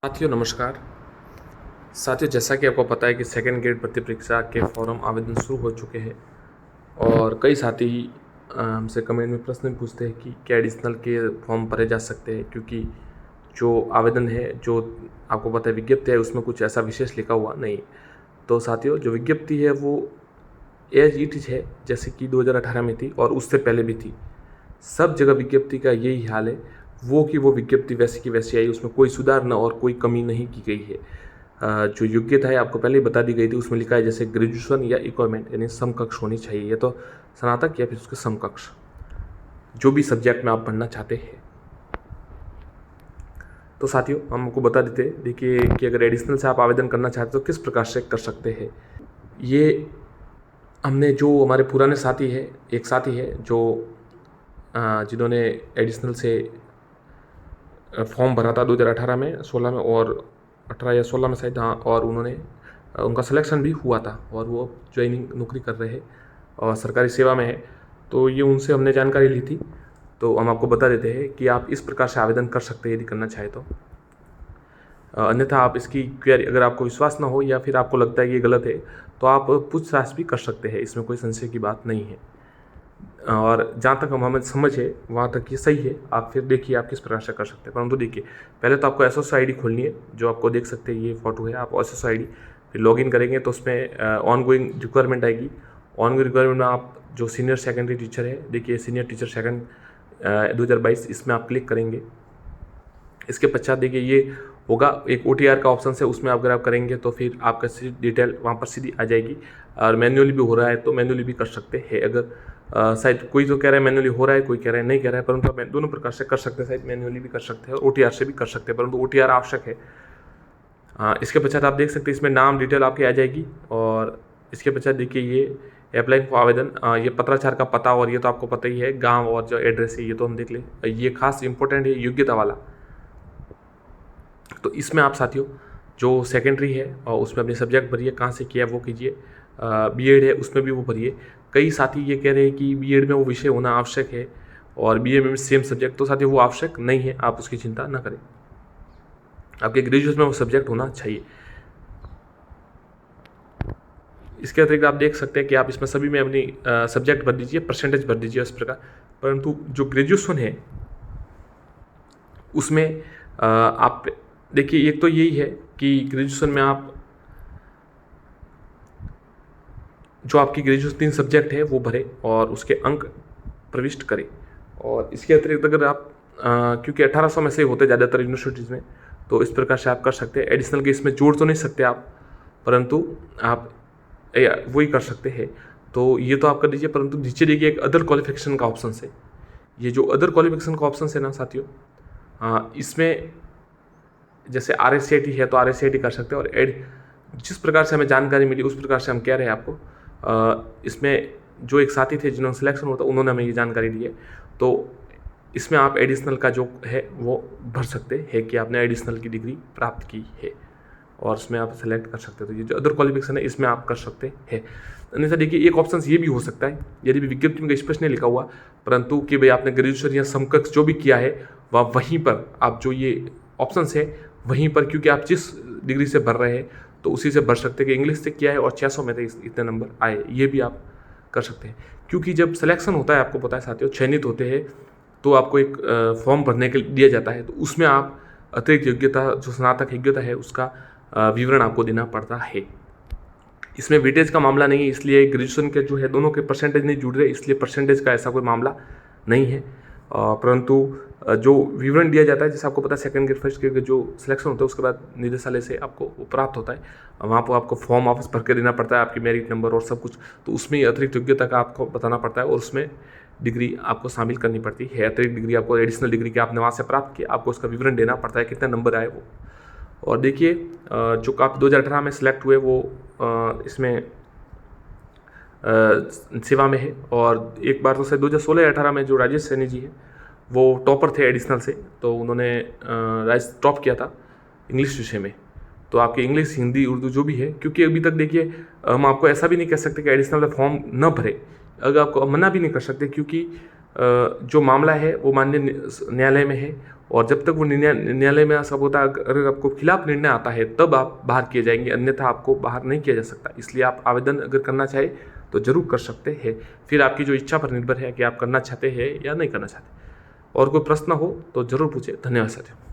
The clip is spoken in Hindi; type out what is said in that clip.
साथियों नमस्कार। साथियों, जैसा कि आपको पता है कि सेकंड ग्रेड भर्ती परीक्षा के फॉर्म आवेदन शुरू हो चुके हैं और कई साथी हमसे कमेंट में प्रश्न भी पूछते हैं कि क्या एडिशनल के फॉर्म भरे जा सकते हैं, क्योंकि जो आवेदन है, जो आपको पता है विज्ञप्ति है, उसमें कुछ ऐसा विशेष लिखा हुआ नहीं। तो साथियों, जो विज्ञप्ति है वो एज इट इज है, जैसे कि 2018 में थी और उससे पहले भी थी। सब जगह विज्ञप्ति का यही हाल है, वो विज्ञप्ति वैसी की वैसी आई, उसमें कोई सुधार न और कोई कमी नहीं की गई है। जो योग्यता है आपको पहले ही बता दी गई थी, उसमें लिखा है जैसे ग्रेजुएशन या इक्विवेलेंट यानी समकक्ष होनी चाहिए, या तो स्नातक या फिर उसके समकक्ष, जो भी सब्जेक्ट में आप पढ़ना चाहते हैं। तो साथियों, हम आपको बता देते हैं, देखिए कि अगर एडिशनल से आप आवेदन करना चाहते हो तो किस प्रकार से कर सकते हैं। ये हमने जो हमारे पुराने साथी है, एक साथी है जो जिन्होंने एडिशनल से फॉर्म भरा था 2018 में, 16 में और 18 या 16 में शायद, हाँ, और उन्होंने उनका सिलेक्शन भी हुआ था और वो ज्वाइनिंग नौकरी कर रहे हैं और सरकारी सेवा में है। तो ये उनसे हमने जानकारी ली थी, तो हम आपको बता देते हैं कि आप इस प्रकार से आवेदन कर सकते हैं यदि करना चाहे तो। अन्यथा आप इसकी क्वेरी, अगर आपको विश्वास ना हो या फिर आपको लगता है कि ये गलत है, तो आप पूछताछ भी कर सकते हैं, इसमें कोई संशय की बात नहीं है। और जहाँ तक हमें समझ है वहाँ तक ये सही है। आप फिर देखिए आप किस प्रकार से कर सकते हैं। परंतु देखिए, पहले तो आपको एसएसओ आईडी खोलनी है, जो आपको देख सकते हैं ये फोटो है। आप एसएसओ आईडी फिर लॉगिन करेंगे तो उसमें ऑन गोइंग रिक्वायरमेंट आएगी। ऑन गोइंग रिक्वायरमेंट में आप जो सीनियर सेकेंडरी टीचर है, देखिए सीनियर टीचर सेकंड 2022, इसमें आप क्लिक करेंगे। इसके पश्चात देखिए ये होगा एक OTR का ऑप्शन है, उसमें अगर आप करेंगे तो फिर आपका डिटेल वहाँ पर सीधी आ जाएगी। और मैन्युअली भी हो रहा है तो मैन्युअली भी कर सकते हैं। अगर शायद कोई तो कह रहा है मैन्युअली हो रहा है, कोई कह रहा है नहीं कह रहा है, परंतु आप दोनों प्रकार से कर सकते हैं। शायद मैन्युअली भी कर सकते हैं और OTR से भी कर सकते हैं, परंतु OTR आवश्यक है। इसके पश्चात आप देख सकते हैं इसमें नाम डिटेल आपकी आ जाएगी। और इसके पश्चात देखिए ये अप्लाइंग फॉर आवेदन, ये पत्राचार का पता, और ये तो आपको पता ही है, गाँव और जो एड्रेस है ये तो हम देख लें। ये खास इंपॉर्टेंट है, योग्यता वाला। तो इसमें आप साथियों जो सेकेंडरी है और उसमें अपने सब्जेक्ट भरिए, कहाँ से किया वो कीजिए। बीएड है उसमें भी वो भरिए। कई साथी ये कह रहे हैं कि बीएड में वो विषय होना आवश्यक है और बीए में सेम सब्जेक्ट, तो साथियों वो आवश्यक नहीं है, आप उसकी चिंता ना करें। आपके ग्रेजुएशन में वो सब्जेक्ट होना चाहिए। इसके अतिरिक्त आप देख सकते हैं कि आप इसमें सभी में अपनी सब्जेक्ट भर दीजिए, परसेंटेज भर दीजिए इस प्रकार। परंतु जो ग्रेजुएशन है उसमें आप देखिए, एक तो यही है कि ग्रेजुएशन में आप जो आपकी ग्रेजुएशन 3 सब्जेक्ट है वो भरें और उसके अंक प्रविष्ट करें। और इसके अतिरिक्त अगर आप क्योंकि 1800 में से होते ज़्यादातर यूनिवर्सिटीज़ में, तो इस प्रकार से आप कर सकते हैं। एडिशनल के इसमें जोड़ तो नहीं सकते आप, परंतु आप वही कर सकते हैं। तो ये तो आप कर दीजिए, परंतु नीचे देखिए एक अदर क्वालिफिकेशन का ऑप्शन है। ये जो अदर क्वालिफिकेशन का ऑप्शन है ना साथियों, इसमें जैसे RSCIT है तो RSCIT कर सकते हैं। और जिस प्रकार से हमें जानकारी मिली उस प्रकार से हम कह रहे हैं आपको। इसमें जो एक साथी थे जिन्होंने सिलेक्शन होता, उन्होंने हमें ये जानकारी दी है। तो इसमें आप एडिशनल का जो है वो भर सकते हैं कि आपने एडिशनल की डिग्री प्राप्त की है और उसमें आप सेलेक्ट कर सकते हो। तो ये जो अदर क्वालिफिकेशन है इसमें आप कर सकते हैं। अन्यथा देखिए एक ऑप्शन ये भी हो सकता है, यदि भी विज्ञप्ति में स्पष्ट नहीं लिखा हुआ, परंतु कि भाई आपने ग्रेजुएशन या समकक्ष जो भी किया है वह वहीं पर आप जो ये ऑप्शन है वहीं पर, क्योंकि आप जिस डिग्री से भर रहे हैं तो उसी से भर सकते हैं कि इंग्लिश से किया है और 600 में से इतने नंबर आए, ये भी आप कर सकते हैं। क्योंकि जब सिलेक्शन होता है, आपको पता है साथियों, चयनित होते हैं तो आपको एक फॉर्म भरने के लिए दिया जाता है, तो उसमें आप अतिरिक्त योग्यता, जो स्नातक योग्यता है उसका विवरण आपको देना पड़ता है। इसमें वेटेज का मामला नहीं है, इसलिए ग्रेजुएशन के जो है दोनों के परसेंटेज नहीं जुड़ रहे, इसलिए परसेंटेज का ऐसा कोई मामला नहीं है। परंतु जो विवरण दिया जाता है, जैसे आपको पता है सेकंड ग्रेड फर्स्ट ग्रेड के जो सिलेक्शन होता है उसके बाद निदेशालय से आपको प्राप्त होता है, वहाँ पर आपको फॉर्म वापस भर के देना पड़ता है, आपकी मेरिट नंबर और सब कुछ, तो उसमें अतिरिक्त योग्यता का आपको बताना पड़ता है और उसमें डिग्री आपको शामिल करनी पड़ती है। अतिरिक्त डिग्री आपको, एडिशनल डिग्री की आपने वहाँ से प्राप्त की, आपको उसका विवरण देना पड़ता है, कितने नंबर आए वो। और देखिए जो आप 2018 में सिलेक्ट हुए वो इसमें सेवा में है। और एक बार तो शायद 2016 या 18 में जो राजेश सैनी जी हैं वो टॉपर थे एडिशनल से, तो उन्होंने टॉप किया था इंग्लिश विषय में। तो आपके इंग्लिश, हिंदी, उर्दू जो भी है, क्योंकि अभी तक देखिए हम आपको ऐसा भी नहीं कह सकते कि एडिशनल में फॉर्म न भरे, अगर आपको मना भी नहीं कर सकते, क्योंकि जो मामला है वो माननीय न्यायालय में है और जब तक वो न्यायालय में सब होता है, अगर आपको खिलाफ निर्णय आता है तब आप बाहर किए जाएंगे, अन्यथा आपको बाहर नहीं किया जा सकता। इसलिए आप आवेदन अगर करना चाहे तो ज़रूर कर सकते हैं। फिर आपकी जो इच्छा पर निर्भर है कि आप करना चाहते हैं या नहीं करना चाहते। और कोई प्रश्न हो तो ज़रूर पूछे। धन्यवाद साथियों।